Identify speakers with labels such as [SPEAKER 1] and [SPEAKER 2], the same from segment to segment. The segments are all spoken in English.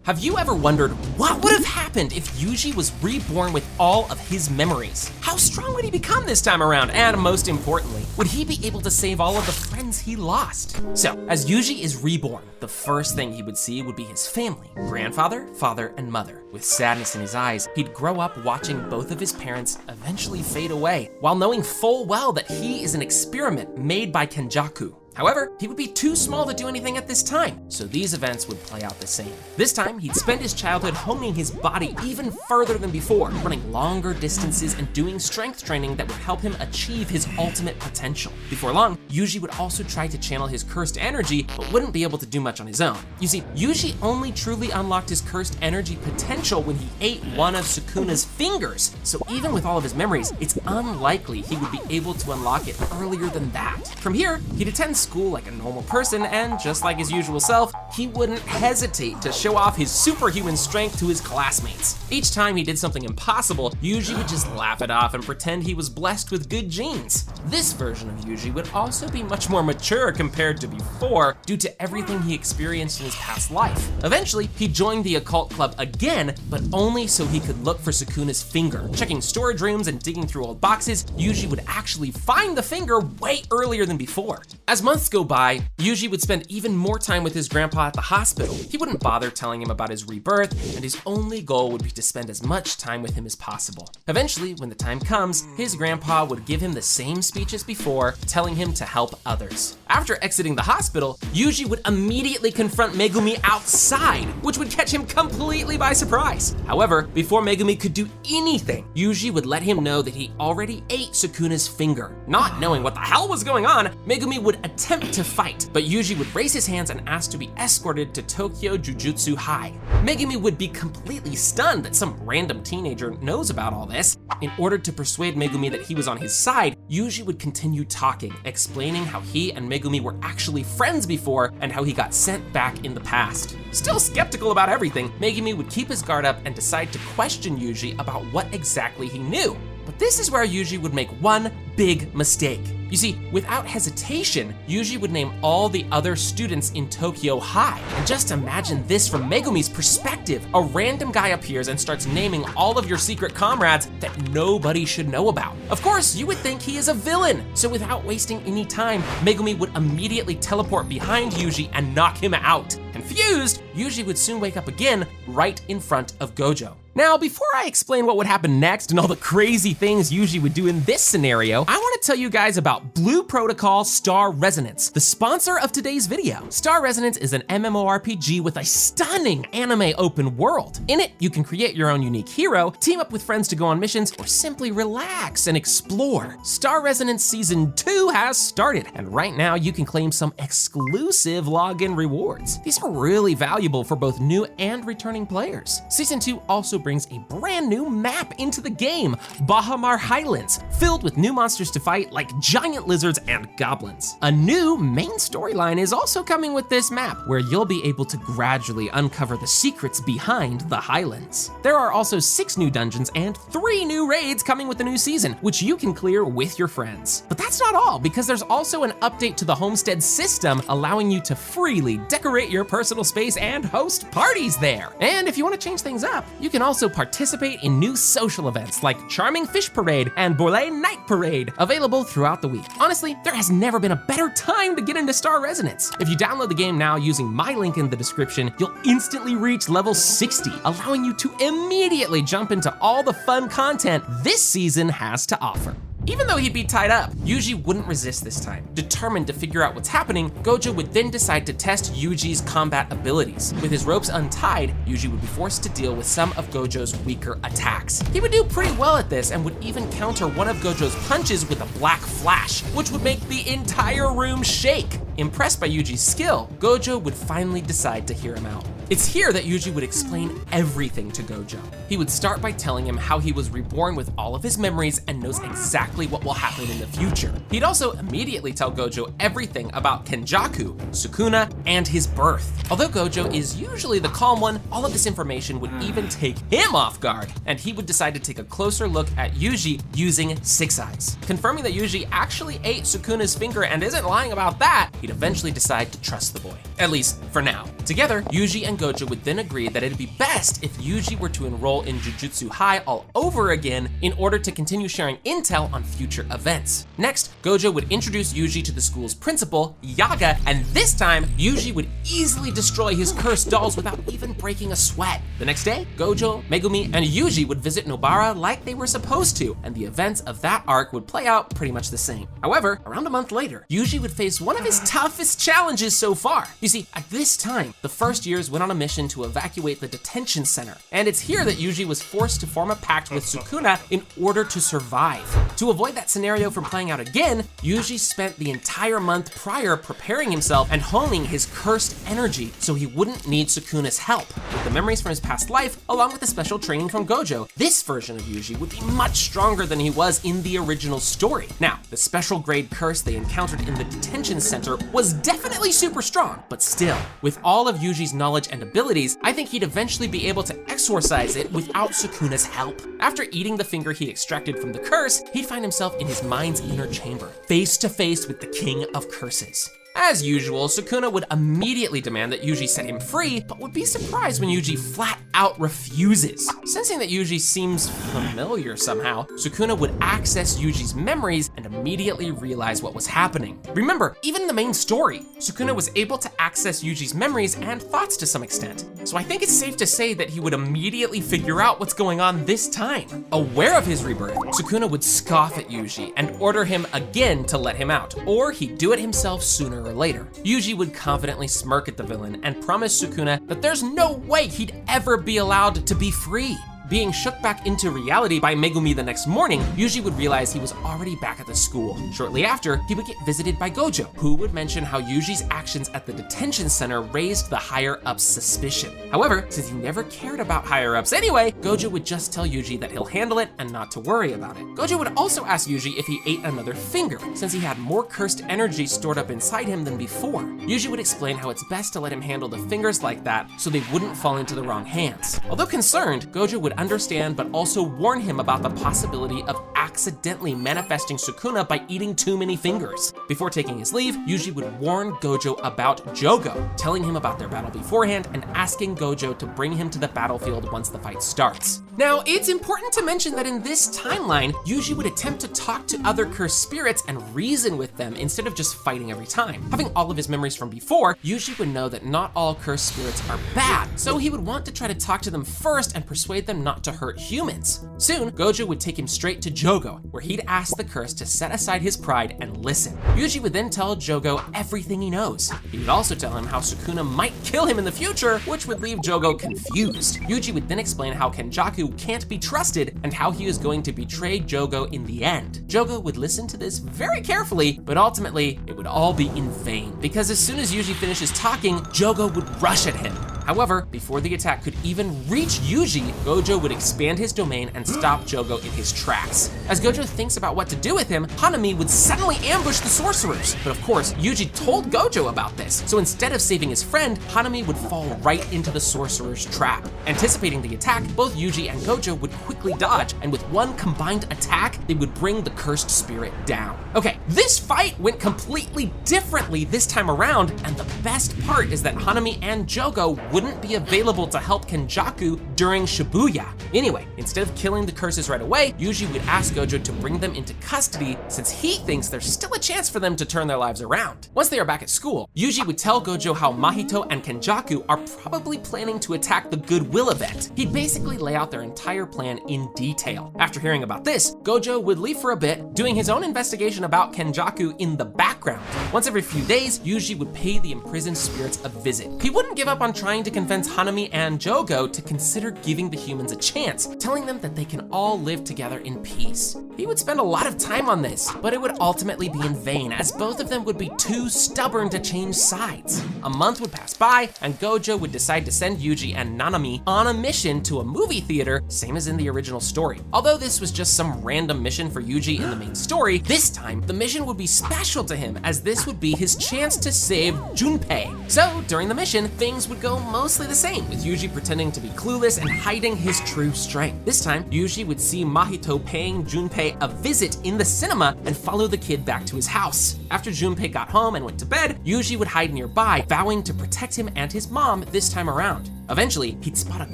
[SPEAKER 1] Have you ever wondered what would have happened if Yuji was reborn with all of his memories? How strong would he become this time around? And most importantly, would he be able to save all of the friends he lost? So, as Yuji is reborn, the first thing he would see would be his family, grandfather, father, and mother. With sadness in his eyes, he'd grow up watching both of his parents eventually fade away, while knowing full well that he is an experiment made by Kenjaku. However, he would be too small to do anything at this time, so these events would play out the same. This time, he'd spend his childhood honing his body even further than before, running longer distances and doing strength training that would help him achieve his ultimate potential. Before long, Yuji would also try to channel his cursed energy, but wouldn't be able to do much on his own. You see, Yuji only truly unlocked his cursed energy potential when he ate one of Sukuna's fingers, so even with all of his memories, it's unlikely he would be able to unlock it earlier than that. From here, he'd attend school like a normal person, and just like his usual self, he wouldn't hesitate to show off his superhuman strength to his classmates. Each time he did something impossible, Yuji would just laugh it off and pretend he was blessed with good genes. This version of Yuji would also be much more mature compared to before, due to everything he experienced in his past life. Eventually, he joined the occult club again, but only so he could look for Sukuna's finger. Checking storage rooms and digging through old boxes, Yuji would actually find the finger way earlier than before. As months go by, Yuji would spend even more time with his grandpa at the hospital. He wouldn't bother telling him about his rebirth, and his only goal would be to spend as much time with him as possible. Eventually, when the time comes, his grandpa would give him the same speech as before, telling him to help others. After exiting the hospital, Yuji would immediately confront Megumi outside, which would catch him completely by surprise. However, before Megumi could do anything, Yuji would let him know that he already ate Sukuna's finger. Not knowing what the hell was going on, Megumi would attempt to fight, but Yuji would raise his hands and ask to be escorted to Tokyo Jujutsu High. Megumi would be completely stunned that some random teenager knows about all this. In order to persuade Megumi that he was on his side, Yuji would continue talking, explaining how he and Megumi were actually friends before and how he got sent back in the past. Still skeptical about everything, Megumi would keep his guard up and decide to question Yuji about what exactly he knew. But this is where Yuji would make one big mistake. You see, without hesitation, Yuji would name all the other students in Tokyo High. And just imagine this from Megumi's perspective. A random guy appears and starts naming all of your secret comrades that nobody should know about. Of course, you would think he is a villain. So without wasting any time, Megumi would immediately teleport behind Yuji and knock him out. Confused, Yuji would soon wake up again right in front of Gojo. Now, before I explain what would happen next and all the crazy things Yuji would do in this scenario, I want to tell you guys about Blue Protocol Star Resonance, the sponsor of today's video. Star Resonance is an MMORPG with a stunning anime open world. In it, you can create your own unique hero, team up with friends to go on missions, or simply relax and explore. Star Resonance Season 2 has started, and right now you can claim some exclusive login rewards. These are really valuable for both new and returning players. Season 2 also brings a brand new map into the game, Bahamar Highlands, filled with new monsters to fight like giant lizards and goblins. A new main storyline is also coming with this map, where you'll be able to gradually uncover the secrets behind the Highlands. There are also 6 new dungeons and 3 new raids coming with the new season, which you can clear with your friends. But that's not all, because there's also an update to the homestead system, allowing you to freely decorate your personal space and host parties there. And if you want to change things up, you can also participate in new social events like Charming Fish Parade and Bourlet Night Parade, available throughout the week. Honestly, there has never been a better time to get into Star Resonance. If you download the game now using my link in the description, you'll instantly reach level 60, allowing you to immediately jump into all the fun content this season has to offer. Even though he'd be tied up, Yuji wouldn't resist this time. Determined to figure out what's happening, Gojo would then decide to test Yuji's combat abilities. With his ropes untied, Yuji would be forced to deal with some of Gojo's weaker attacks. He would do pretty well at this and would even counter one of Gojo's punches with a black flash, which would make the entire room shake. Impressed by Yuji's skill, Gojo would finally decide to hear him out. It's here that Yuji would explain everything to Gojo. He would start by telling him how he was reborn with all of his memories and knows exactly what will happen in the future. He'd also immediately tell Gojo everything about Kenjaku, Sukuna, and his birth. Although Gojo is usually the calm one, all of this information would even take him off guard, and he would decide to take a closer look at Yuji using 6 eyes. Confirming that Yuji actually ate Sukuna's finger and isn't lying about that, he'd eventually decide to trust the boy. At least, for now. Together, Yuji and Gojo would then agree that it'd be best if Yuji were to enroll in Jujutsu High all over again in order to continue sharing intel on future events. Next, Gojo would introduce Yuji to the school's principal, Yaga, and this time, Yuji would easily destroy his cursed dolls without even breaking a sweat. The next day, Gojo, Megumi, and Yuji would visit Nobara like they were supposed to, and the events of that arc would play out pretty much the same. However, around a month later, Yuji would face one of his toughest challenges so far. You see, at this time, the first years went on a mission to evacuate the detention center, and it's here that Yuji was forced to form a pact with Sukuna in order to survive. To avoid that scenario from playing out again, Yuji spent the entire month prior preparing himself and honing his cursed energy so he wouldn't need Sukuna's help. With the memories from his past life, along with the special training from Gojo, this version of Yuji would be much stronger than he was in the original story. Now, the special grade curse they encountered in the detention center was definitely super strong, but still, with all of Yuji's knowledge and abilities, I think he'd eventually be able to exorcise it without Sukuna's help. After eating the finger he extracted from the curse, he'd find himself in his mind's inner chamber, face to face with the king of curses. As usual, Sukuna would immediately demand that Yuji set him free, but would be surprised when Yuji flat out refuses. Sensing that Yuji seems familiar somehow, Sukuna would access Yuji's memories and immediately realize what was happening. Remember, even in the main story, Sukuna was able to access Yuji's memories and thoughts to some extent. So I think it's safe to say that he would immediately figure out what's going on this time. Aware of his rebirth, Sukuna would scoff at Yuji and order him again to let him out, or he'd do it himself sooner or later. Yuji would confidently smirk at the villain and promise Sukuna that there's no way he'd ever be allowed to be free. Being shook back into reality by Megumi the next morning, Yuji would realize he was already back at the school. Shortly after, he would get visited by Gojo, who would mention how Yuji's actions at the detention center raised the higher-ups' suspicion. However, since he never cared about higher-ups anyway, Gojo would just tell Yuji that he'll handle it and not to worry about it. Gojo would also ask Yuji if he ate another finger, since he had more cursed energy stored up inside him than before. Yuji would explain how it's best to let him handle the fingers like that so they wouldn't fall into the wrong hands. Although concerned, Gojo would understand but also warn him about the possibility of accidentally manifesting Sukuna by eating too many fingers. Before taking his leave, Yuji would warn Gojo about Jogo, telling him about their battle beforehand and asking Gojo to bring him to the battlefield once the fight starts. Now, it's important to mention that in this timeline, Yuji would attempt to talk to other cursed spirits and reason with them instead of just fighting every time. Having all of his memories from before, Yuji would know that not all cursed spirits are bad, so he would want to try to talk to them first and persuade them not to hurt humans. Soon, Gojo would take him straight to Jogo, where he'd ask the curse to set aside his pride and listen. Yuji would then tell Jogo everything he knows. He would also tell him how Sukuna might kill him in the future, which would leave Jogo confused. Yuji would then explain how Kenjaku can't be trusted and how he is going to betray Jogo in the end. Jogo would listen to this very carefully, but ultimately, it would all be in vain, because as soon as Yuji finishes talking, Jogo would rush at him. However, before the attack could even reach Yuji, Gojo would expand his domain and stop Jogo in his tracks. As Gojo thinks about what to do with him, Hanami would suddenly ambush the sorcerers. But of course, Yuji told Gojo about this, so instead of saving his friend, Hanami would fall right into the sorcerer's trap. Anticipating the attack, both Yuji and Gojo would quickly dodge, and with one combined attack, they would bring the cursed spirit down. Okay, this fight went completely differently this time around, and the best part is that Hanami and Jogo wouldn't be available to help Kenjaku during Shibuya. Anyway, instead of killing the curses right away, Yuji would ask Gojo to bring them into custody since he thinks there's still a chance for them to turn their lives around. Once they are back at school, Yuji would tell Gojo how Mahito and Kenjaku are probably planning to attack the Goodwill event. He'd basically lay out their entire plan in detail. After hearing about this, Gojo would leave for a bit, doing his own investigation about Kenjaku in the background. Once every few days, Yuji would pay the imprisoned spirits a visit. He wouldn't give up on trying to convince Hanami and Jogo to consider giving the humans a chance, telling them that they can all live together in peace. He would spend a lot of time on this, but it would ultimately be in vain, as both of them would be too stubborn to change sides. A month would pass by, and Gojo would decide to send Yuji and Nanami on a mission to a movie theater, same as in the original story. Although this was just some random mission for Yuji in the main story, this time the mission would be special to him, as this would be his chance to save Junpei. So during the mission, things would go mostly the same, with Yuji pretending to be clueless and hiding his true strength. This time, Yuji would see Mahito paying Junpei a visit in the cinema and follow the kid back to his house. After Junpei got home and went to bed, Yuji would hide nearby, vowing to protect him and his mom this time around. Eventually, he'd spot a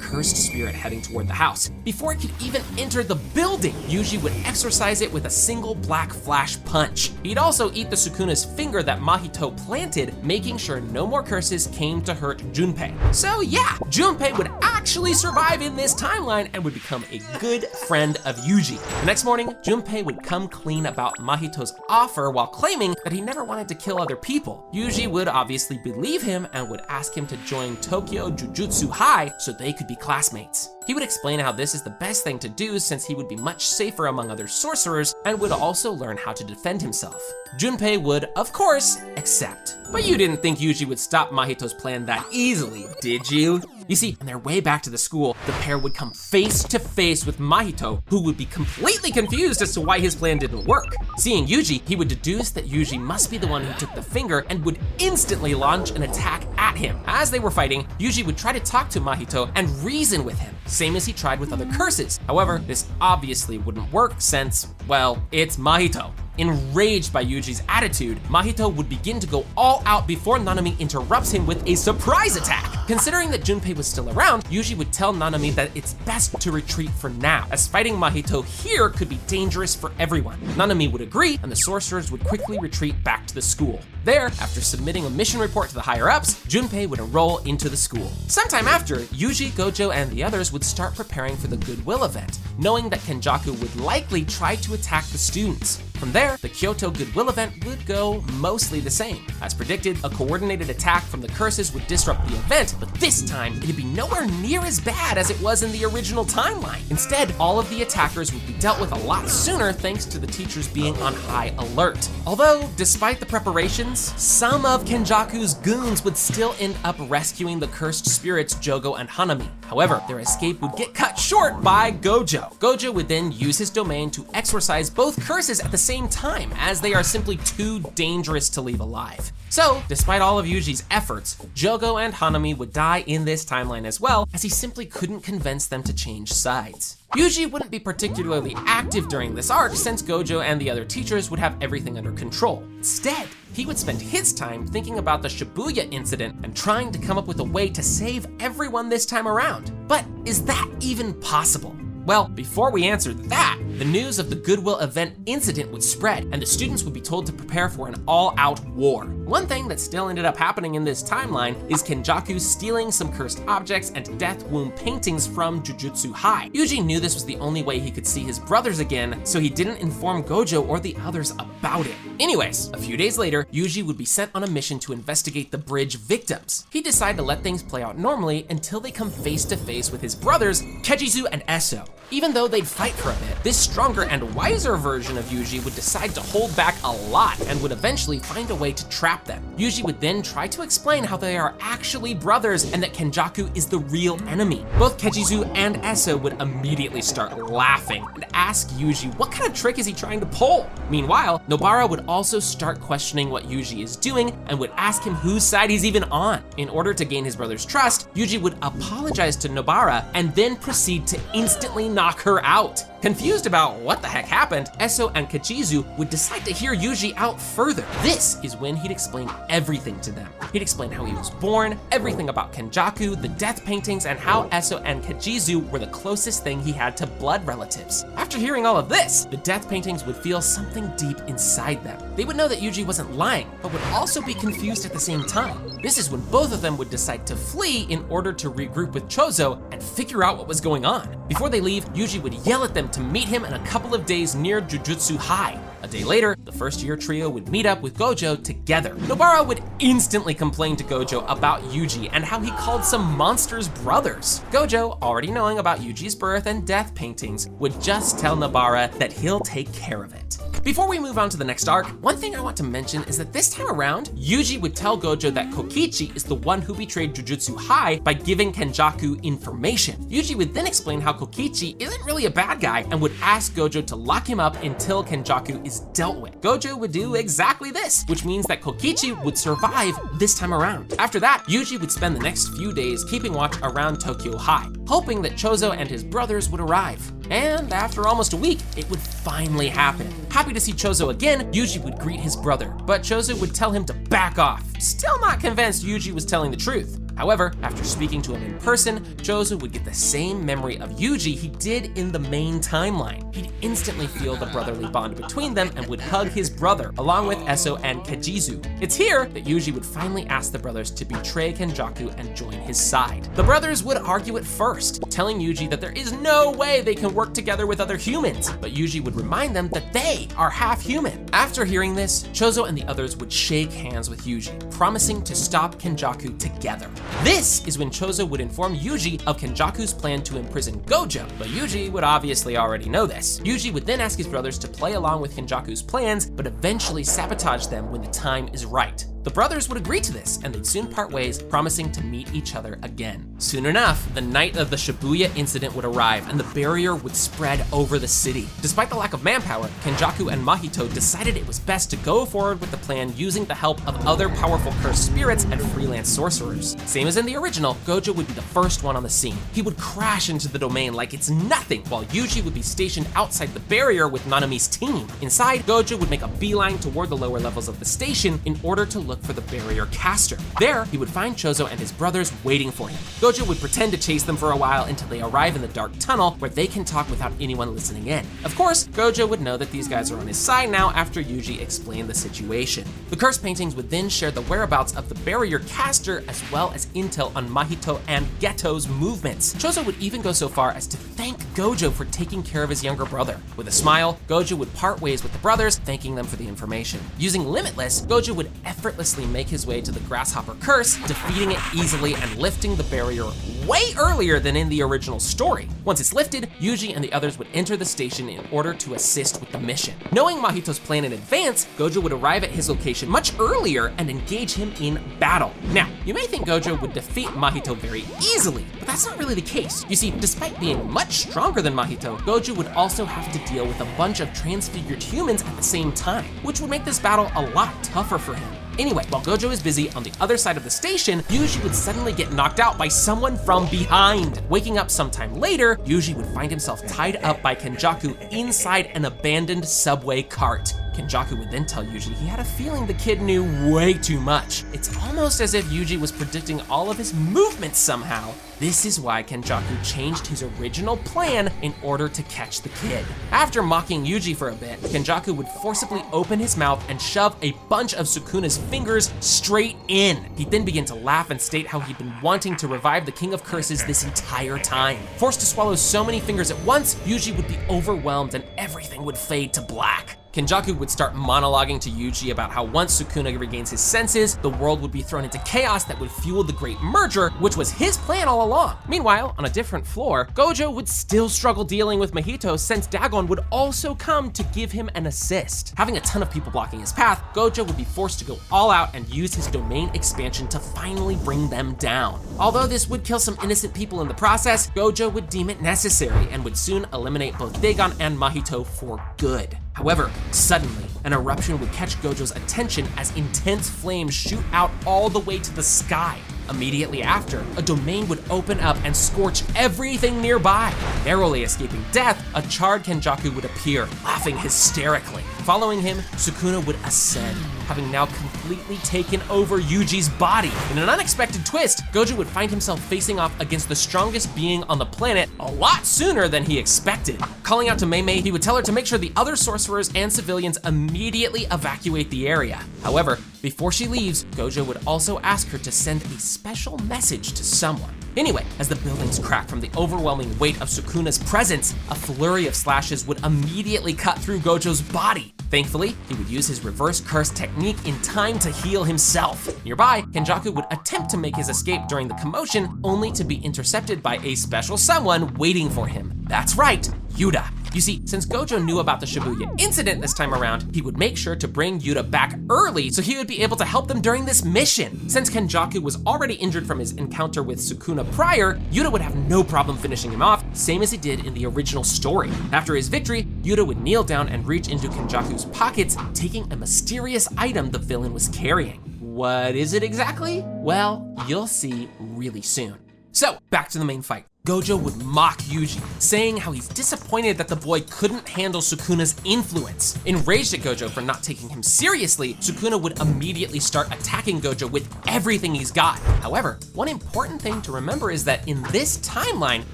[SPEAKER 1] cursed spirit heading toward the house. Before it could even enter the building, Yuji would exorcise it with a single black flash punch. He'd also eat the Sukuna's finger that Mahito planted, making sure no more curses came to hurt Junpei. So yeah, Junpei would actually survive in this timeline and would become a good friend of Yuji. The next morning, Junpei would come clean about Mahito's offer while claiming that he never wanted to kill other people. Yuji would obviously believe him and would ask him to join Tokyo Jujutsu High so they could be classmates. He would explain how this is the best thing to do since he would be much safer among other sorcerers and would also learn how to defend himself. Junpei would, of course, accept. But you didn't think Yuji would stop Mahito's plan that easily, did you? You see, on their way back to the school, the pair would come face to face with Mahito, who would be completely confused as to why his plan didn't work. Seeing Yuji, he would deduce that Yuji must be the one who took the finger and would instantly launch an attack at him. As they were fighting, Yuji would try to talk to Mahito and reason with him, same as he tried with other curses. However, this obviously wouldn't work since, well, it's Mahito. Enraged by Yuji's attitude, Mahito would begin to go all out before Nanami interrupts him with a surprise attack. Considering that Junpei was still around, Yuji would tell Nanami that it's best to retreat for now, as fighting Mahito here could be dangerous for everyone. Nanami would agree, and the sorcerers would quickly retreat back to the school. There, after submitting a mission report to the higher-ups, Junpei would enroll into the school. Sometime after, Yuji, Gojo, and the others would start preparing for the Goodwill event, knowing that Kenjaku would likely try to attack the students. From there, the Kyoto Goodwill event would go mostly the same. As predicted, a coordinated attack from the curses would disrupt the event, but this time, it'd be nowhere near as bad as it was in the original timeline. Instead, all of the attackers would be dealt with a lot sooner thanks to the teachers being on high alert. Although, despite the preparations, some of Kenjaku's goons would still end up rescuing the cursed spirits Jogo and Hanami. However, their escape would get cut short by Gojo. Gojo would then use his domain to exorcise both curses at the same time, as they are simply too dangerous to leave alive. So, despite all of Yuji's efforts, Jogo and Hanami would die in this timeline as well, as he simply couldn't convince them to change sides. Yuji wouldn't be particularly active during this arc since Gojo and the other teachers would have everything under control. Instead, he would spend his time thinking about the Shibuya incident and trying to come up with a way to save everyone this time around. But is that even possible? Well, before we answer that, the news of the Goodwill event incident would spread, and the students would be told to prepare for an all-out war. One thing that still ended up happening in this timeline is Kenjaku stealing some cursed objects and death wound paintings from Jujutsu High. Yuji knew this was the only way he could see his brothers again, so he didn't inform Gojo or the others about it. Anyways, a few days later, Yuji would be sent on a mission to investigate the bridge victims. He decided to let things play out normally until they come face to face with his brothers, Kejizu and Eso. Even though they'd fight for a bit, this stronger and wiser version of Yuji would decide to hold back a lot and would eventually find a way to trap them. Yuji would then try to explain how they are actually brothers and that Kenjaku is the real enemy. Both Kejizu and Eso would immediately start laughing and ask Yuji what kind of trick is he trying to pull. Meanwhile, Nobara would also start questioning what Yuji is doing and would ask him whose side he's even on. In order to gain his brother's trust, Yuji would apologize to Nobara and then proceed to instantly knock her out. Confused about what the heck happened, Eso and Kejizu would decide to hear Yuji out further. This is when he'd explain everything to them. He'd explain how he was born, everything about Kenjaku, the death paintings, and how Eso and Kejizu were the closest thing he had to blood relatives. After hearing all of this, the death paintings would feel something deep inside them. They would know that Yuji wasn't lying, but would also be confused at the same time. This is when both of them would decide to flee in order to regroup with Chozo and figure out what was going on. Before they leave, Yuji would yell at them to meet him in a couple of days near Jujutsu High. A day later, the first year trio would meet up with Gojo together. Nobara would instantly complain to Gojo about Yuji and how he called some monsters brothers. Gojo, already knowing about Yuji's birth and death paintings, would just tell Nobara that he'll take care of it. Before we move on to the next arc, one thing I want to mention is that this time around, Yuji would tell Gojo that Kokichi is the one who betrayed Jujutsu High by giving Kenjaku information. Yuji would then explain how Kokichi isn't really a bad guy and would ask Gojo to lock him up until Kenjaku is dealt with. Gojo would do exactly this, which means that Kokichi would survive this time around. After that, Yuji would spend the next few days keeping watch around Tokyo High, hoping that Chozo and his brothers would arrive. And after almost a week, it would finally happen. Happy to see Chozo again, Yuji would greet his brother, but Chozo would tell him to back off, still not convinced Yuji was telling the truth. However, after speaking to him in person, Chozo would get the same memory of Yuji he did in the main timeline. He'd instantly feel the brotherly bond between them and would hug his brother, along with Eso and Kejizu. It's here that Yuji would finally ask the brothers to betray Kenjaku and join his side. The brothers would argue at first, telling Yuji that there is no way they can work together with other humans, but Yuji would remind them that they are half human. After hearing this, Chozo and the others would shake hands with Yuji, promising to stop Kenjaku together. This is when Chozo would inform Yuji of Kenjaku's plan to imprison Gojo, but Yuji would obviously already know this. Yuji would then ask his brothers to play along with Kenjaku's plans, but eventually sabotage them when the time is right. The brothers would agree to this, and they'd soon part ways, promising to meet each other again. Soon enough, the night of the Shibuya incident would arrive, and the barrier would spread over the city. Despite the lack of manpower, Kenjaku and Mahito decided it was best to go forward with the plan using the help of other powerful cursed spirits and freelance sorcerers. Same as in the original, Gojo would be the first one on the scene. He would crash into the domain like it's nothing, while Yuji would be stationed outside the barrier with Nanami's team. Inside, Gojo would make a beeline toward the lower levels of the station in order to look for the barrier caster. There, he would find Chozo and his brothers waiting for him. Gojo would pretend to chase them for a while until they arrive in the dark tunnel where they can talk without anyone listening in. Of course, Gojo would know that these guys are on his side now after Yuji explained the situation. The curse paintings would then share the whereabouts of the barrier caster as well as intel on Mahito and Geto's movements. Chozo would even go so far as to thank Gojo for taking care of his younger brother. With a smile, Gojo would part ways with the brothers, thanking them for the information. Using Limitless, Gojo would effortlessly make his way to the Grasshopper Curse, defeating it easily and lifting the barrier way earlier than in the original story. Once it's lifted, Yuji and the others would enter the station in order to assist with the mission. Knowing Mahito's plan in advance, Gojo would arrive at his location much earlier and engage him in battle. Now, you may think Gojo would defeat Mahito very easily, but that's not really the case. You see, despite being much stronger than Mahito, Gojo would also have to deal with a bunch of transfigured humans at the same time, which would make this battle a lot tougher for him. Anyway, while Gojo is busy on the other side of the station, Yuji would suddenly get knocked out by someone from behind. Waking up sometime later, Yuji would find himself tied up by Kenjaku inside an abandoned subway cart. Kenjaku would then tell Yuji he had a feeling the kid knew way too much. It's almost as if Yuji was predicting all of his movements somehow. This is why Kenjaku changed his original plan in order to catch the kid. After mocking Yuji for a bit, Kenjaku would forcibly open his mouth and shove a bunch of Sukuna's fingers straight in. He'd then begin to laugh and state how he'd been wanting to revive the King of Curses this entire time. Forced to swallow so many fingers at once, Yuji would be overwhelmed and everything would fade to black. Kenjaku would start monologuing to Yuji about how once Sukuna regains his senses, the world would be thrown into chaos that would fuel the Great Merger, which was his plan all along. Meanwhile, on a different floor, Gojo would still struggle dealing with Mahito since Dagon would also come to give him an assist. Having a ton of people blocking his path, Gojo would be forced to go all out and use his domain expansion to finally bring them down. Although this would kill some innocent people in the process, Gojo would deem it necessary and would soon eliminate both Dagon and Mahito for good. However, suddenly, an eruption would catch Gojo's attention as intense flames shoot out all the way to the sky. Immediately after, a domain would open up and scorch everything nearby. Narrowly escaping death, a charred Kenjaku would appear, laughing hysterically. Following him, Sukuna would ascend, having now completely taken over Yuji's body. In an unexpected twist, Gojo would find himself facing off against the strongest being on the planet a lot sooner than he expected. Calling out to Mei, he would tell her to make sure the other sorcerers and civilians immediately evacuate the area. However, before she leaves, Gojo would also ask her to send a special message to someone. Anyway, as the buildings crack from the overwhelming weight of Sukuna's presence, a flurry of slashes would immediately cut through Gojo's body. Thankfully, he would use his reverse curse technique in time to heal himself. Nearby, Kenjaku would attempt to make his escape during the commotion, only to be intercepted by a special someone waiting for him. That's right, Yuta. You see, since Gojo knew about the Shibuya incident this time around, he would make sure to bring Yuta back early so he would be able to help them during this mission. Since Kenjaku was already injured from his encounter with Sukuna prior, Yuta would have no problem finishing him off, same as he did in the original story. After his victory, Yuta would kneel down and reach into Kenjaku's pockets, taking a mysterious item the villain was carrying. What is it exactly? Well, you'll see really soon. So, back to the main fight. Gojo would mock Yuji, saying how he's disappointed that the boy couldn't handle Sukuna's influence. Enraged at Gojo for not taking him seriously, Sukuna would immediately start attacking Gojo with everything he's got. However, one important thing to remember is that in this timeline,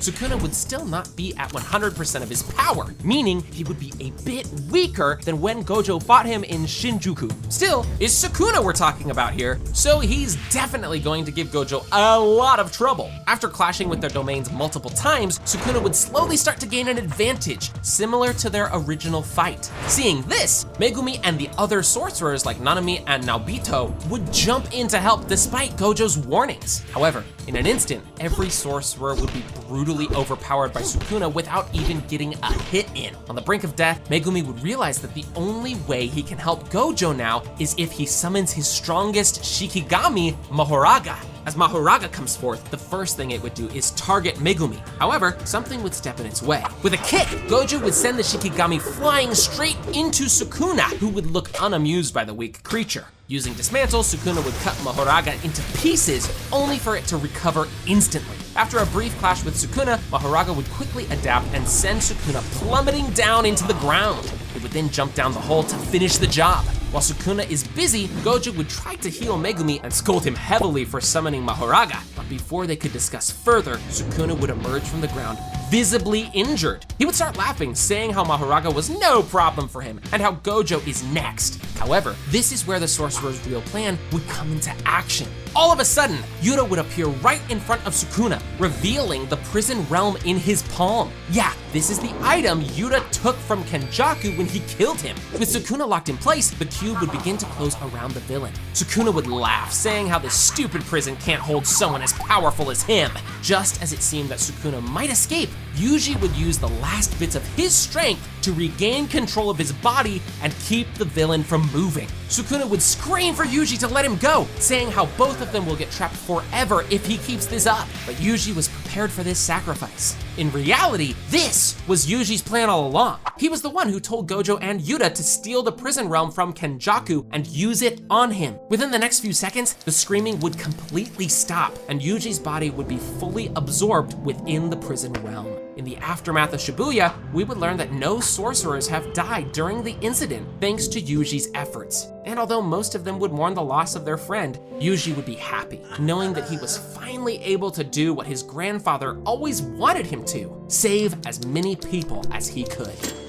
[SPEAKER 1] Sukuna would still not be at 100% of his power, meaning he would be a bit weaker than when Gojo fought him in Shinjuku. Still, it's Sukuna we're talking about here, so he's definitely going to give Gojo a lot of trouble. After clashing with their domains multiple times, Sukuna would slowly start to gain an advantage, similar to their original fight. Seeing this, Megumi and the other sorcerers like Nanami and Naobito would jump in to help despite Gojo's warnings. However, in an instant, every sorcerer would be brutally overpowered by Sukuna without even getting a hit in. On the brink of death, Megumi would realize that the only way he can help Gojo now is if he summons his strongest Shikigami, Mahoraga. As Mahoraga comes forth, the first thing it would do is target Megumi. However, something would step in its way. With a kick, Gojo would send the Shikigami flying straight into Sukuna, who would look unamused by the weak creature. Using Dismantle, Sukuna would cut Mahoraga into pieces, only for it to recover instantly. After a brief clash with Sukuna, Mahoraga would quickly adapt and send Sukuna plummeting down into the ground. It would then jump down the hole to finish the job. While Sukuna is busy, Gojo would try to heal Megumi and scold him heavily for summoning Mahoraga. But before they could discuss further, Sukuna would emerge from the ground, visibly injured. He would start laughing, saying how Mahoraga was no problem for him and how Gojo is next. However, this is where the sorcerer's real plan would come into action. All of a sudden, Yuta would appear right in front of Sukuna, revealing the prison realm in his palm. Yeah, this is the item Yuta took from Kenjaku when he killed him. With Sukuna locked in place, the cube would begin to close around the villain. Sukuna would laugh, saying how this stupid prison can't hold someone as powerful as him. Just as it seemed that Sukuna might escape, Yuji would use the last bits of his strength to regain control of his body and keep the villain from moving. Sukuna would scream for Yuji to let him go, saying how both of them will get trapped forever if he keeps this up. But Yuji was prepared for this sacrifice. In reality, this was Yuji's plan all along. He was the one who told Gojo and Yuta to steal the prison realm from Kenjaku and use it on him. Within the next few seconds, the screaming would completely stop, and Yuji's body would be fully absorbed within the prison realm. In the aftermath of Shibuya, we would learn that no sorcerers have died during the incident thanks to Yuji's efforts. And although most of them would mourn the loss of their friend, Yuji would be happy, knowing that he was finally able to do what his grandfather always wanted him to, save as many people as he could.